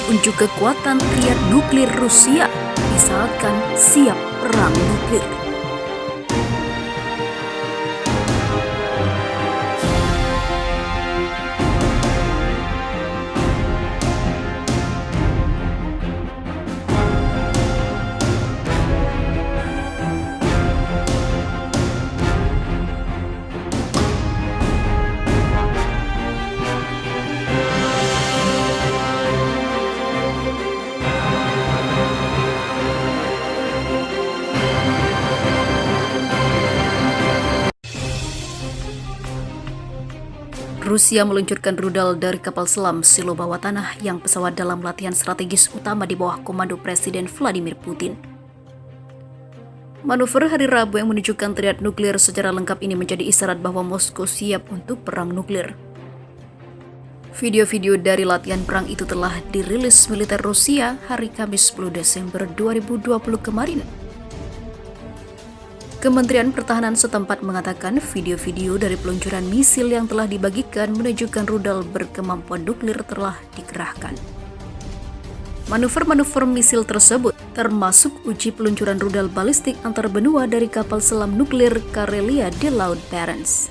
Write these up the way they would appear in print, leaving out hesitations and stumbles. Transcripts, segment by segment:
unjuk kekuatan triad nuklir Rusia disaatkan siap perang nuklir. Rusia meluncurkan rudal dari kapal selam silo bawah tanah yang pesawat dalam latihan strategis utama di bawah komando Presiden Vladimir Putin. Manuver hari Rabu yang menunjukkan triad nuklir secara lengkap ini menjadi isyarat bahwa Moskow siap untuk perang nuklir. Video-video dari latihan perang itu telah dirilis militer Rusia hari Kamis 10 Desember 2020 kemarin. Kementerian Pertahanan setempat mengatakan video-video dari peluncuran misil yang telah dibagikan menunjukkan rudal berkemampuan nuklir telah dikerahkan. Manuver-manuver misil tersebut termasuk uji peluncuran rudal balistik antar benua dari kapal selam nuklir Karelia di Laut Barents.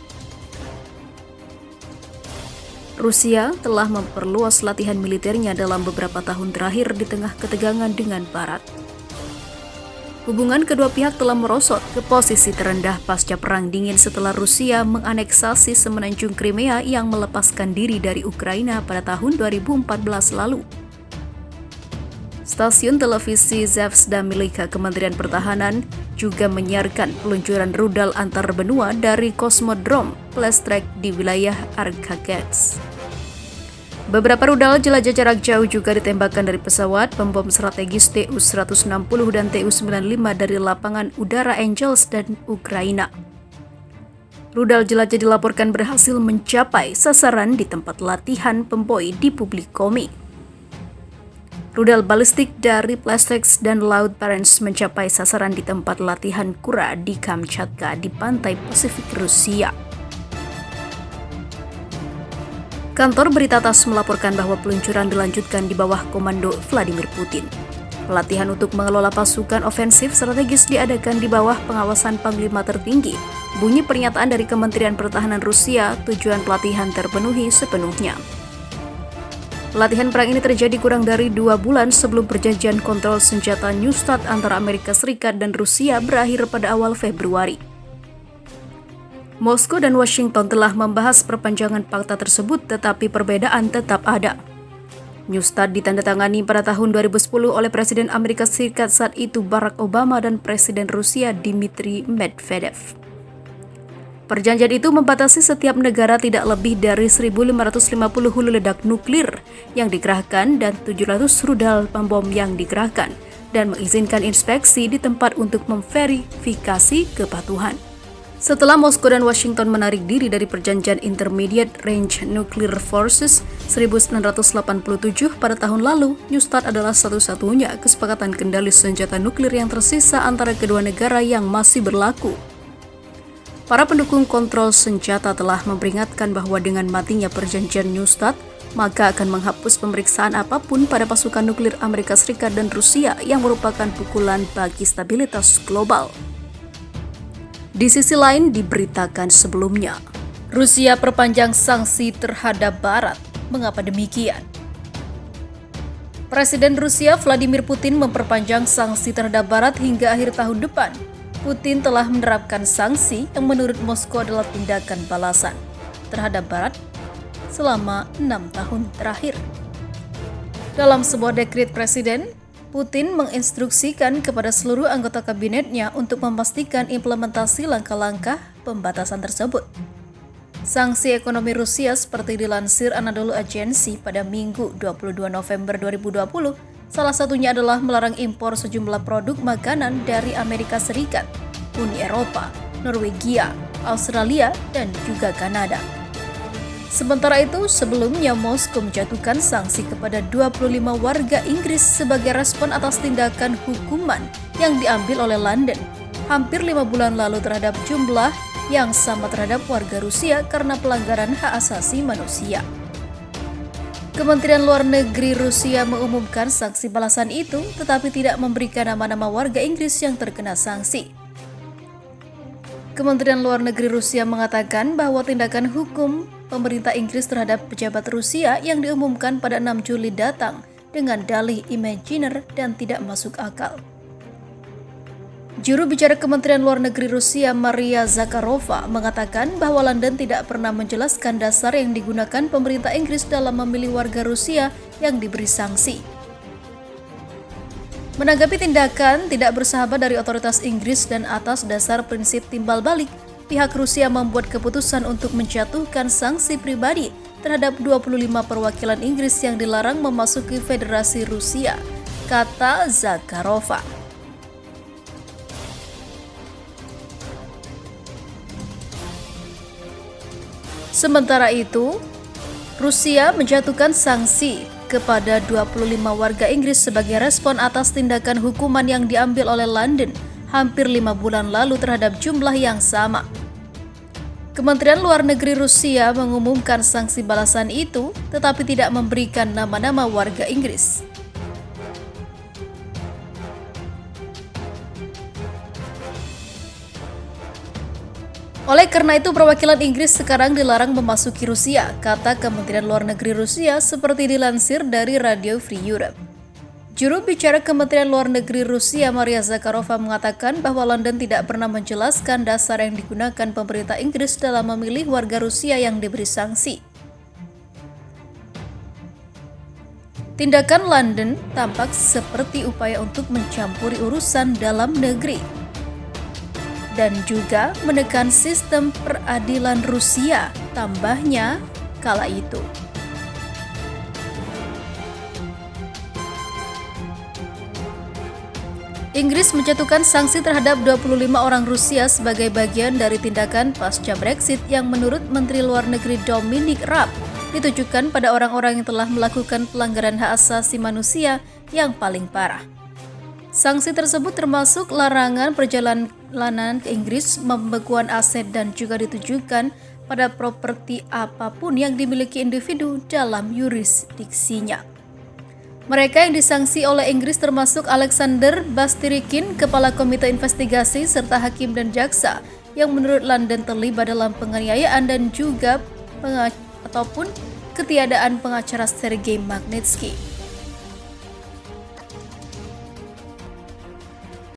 Rusia telah memperluas latihan militernya dalam beberapa tahun terakhir di tengah ketegangan dengan Barat. Hubungan kedua pihak telah merosot ke posisi terendah pasca Perang Dingin setelah Rusia menganeksasi semenanjung Crimea yang melepaskan diri dari Ukraina pada tahun 2014 lalu. Stasiun televisi Zvezda milik Kementerian Pertahanan juga menyiarkan peluncuran rudal antar benua dari Kosmodrom Plestrek di wilayah Arkhangelsk. Beberapa rudal jelajah jarak jauh juga ditembakkan dari pesawat pembom strategis Tu-160 dan Tu-95 dari lapangan udara Angels dan Ukraina. Rudal jelajah dilaporkan berhasil mencapai sasaran di tempat latihan pemboi di publik Komi. Rudal balistik dari Plestrek dan Laut Barents mencapai sasaran di tempat latihan Kura di Kamchatka di pantai Pasifik Rusia. Kantor berita TASS melaporkan bahwa peluncuran dilanjutkan di bawah komando Vladimir Putin. Pelatihan untuk mengelola pasukan ofensif strategis diadakan di bawah pengawasan Panglima tertinggi. Bunyi pernyataan dari Kementerian Pertahanan Rusia, tujuan pelatihan terpenuhi sepenuhnya. Pelatihan perang ini terjadi kurang dari 2 bulan sebelum perjanjian kontrol senjata New START antara Amerika Serikat dan Rusia berakhir pada awal Februari. Moskow dan Washington telah membahas perpanjangan fakta tersebut, tetapi perbedaan tetap ada. New START ditandatangani pada tahun 2010 oleh Presiden Amerika Serikat saat itu Barack Obama dan Presiden Rusia Dmitry Medvedev. Perjanjian itu membatasi setiap negara tidak lebih dari 1.550 hulu ledak nuklir yang dikerahkan dan 700 rudal pembom yang dikerahkan, dan mengizinkan inspeksi di tempat untuk memverifikasi kepatuhan. Setelah Moskow dan Washington menarik diri dari perjanjian Intermediate Range Nuclear Forces 1987 pada tahun lalu, New START adalah satu-satunya kesepakatan kendali senjata nuklir yang tersisa antara kedua negara yang masih berlaku. Para pendukung kontrol senjata telah memperingatkan bahwa dengan matinya perjanjian New START, maka akan menghapus pemeriksaan apapun pada pasukan nuklir Amerika Serikat dan Rusia yang merupakan pukulan bagi stabilitas global. Di sisi lain, diberitakan sebelumnya, Rusia perpanjang sanksi terhadap Barat. Mengapa demikian? Presiden Rusia Vladimir Putin memperpanjang sanksi terhadap Barat hingga akhir tahun depan. Putin telah menerapkan sanksi yang menurut Moskow adalah tindakan balasan terhadap Barat selama 6 tahun terakhir. Dalam sebuah dekret Presiden, Putin menginstruksikan kepada seluruh anggota kabinetnya untuk memastikan implementasi langkah-langkah pembatasan tersebut. Sanksi ekonomi Rusia seperti dilansir Anadolu Agency pada Minggu 22 November 2020, salah satunya adalah melarang impor sejumlah produk makanan dari Amerika Serikat, Uni Eropa, Norwegia, Australia, dan juga Kanada. Sementara itu, sebelumnya Moskow menjatuhkan sanksi kepada 25 warga Inggris sebagai respon atas tindakan hukuman yang diambil oleh London hampir 5 bulan lalu terhadap jumlah yang sama terhadap warga Rusia karena pelanggaran hak asasi manusia. Kementerian Luar Negeri Rusia mengumumkan sanksi balasan itu, tetapi tidak memberikan nama-nama warga Inggris yang terkena sanksi. Kementerian Luar Negeri Rusia mengatakan bahwa tindakan hukum pemerintah Inggris terhadap pejabat Rusia yang diumumkan pada 6 Juli datang dengan dalih imajiner dan tidak masuk akal. Juru bicara Kementerian Luar Negeri Rusia Maria Zakharova mengatakan bahwa London tidak pernah menjelaskan dasar yang digunakan pemerintah Inggris dalam memilih warga Rusia yang diberi sanksi. Menanggapi tindakan tidak bersahabat dari otoritas Inggris dan atas dasar prinsip timbal balik, pihak Rusia membuat keputusan untuk menjatuhkan sanksi pribadi terhadap 25 perwakilan Inggris yang dilarang memasuki Federasi Rusia, kata Zakharova. Sementara itu, Rusia menjatuhkan sanksi kepada 25 warga Inggris sebagai respon atas tindakan hukuman yang diambil oleh London hampir 5 bulan lalu terhadap jumlah yang sama. Kementerian Luar Negeri Rusia mengumumkan sanksi balasan itu, tetapi tidak memberikan nama-nama warga Inggris. Oleh karena itu, perwakilan Inggris sekarang dilarang memasuki Rusia, kata Kementerian Luar Negeri Rusia seperti dilansir dari Radio Free Europe. Juru bicara Kementerian Luar Negeri Rusia Maria Zakharova mengatakan bahwa London tidak pernah menjelaskan dasar yang digunakan pemerintah Inggris dalam memilih warga Rusia yang diberi sanksi. Tindakan London tampak seperti upaya untuk mencampuri urusan dalam negeri dan juga menekan sistem peradilan Rusia, tambahnya kala itu. Inggris menjatuhkan sanksi terhadap 25 orang Rusia sebagai bagian dari tindakan pasca Brexit yang menurut Menteri Luar Negeri Dominic Raab ditujukan pada orang-orang yang telah melakukan pelanggaran hak asasi manusia yang paling parah. Sanksi tersebut termasuk larangan perjalanan ke Inggris, pembekuan aset dan juga ditujukan pada properti apapun yang dimiliki individu dalam yurisdiksinya. Mereka yang disanksi oleh Inggris termasuk Alexander Bastirikin, Kepala Komite Investigasi, serta hakim dan jaksa yang menurut London terlibat dalam penganiayaan dan juga ketiadaan pengacara Sergei Magnitsky.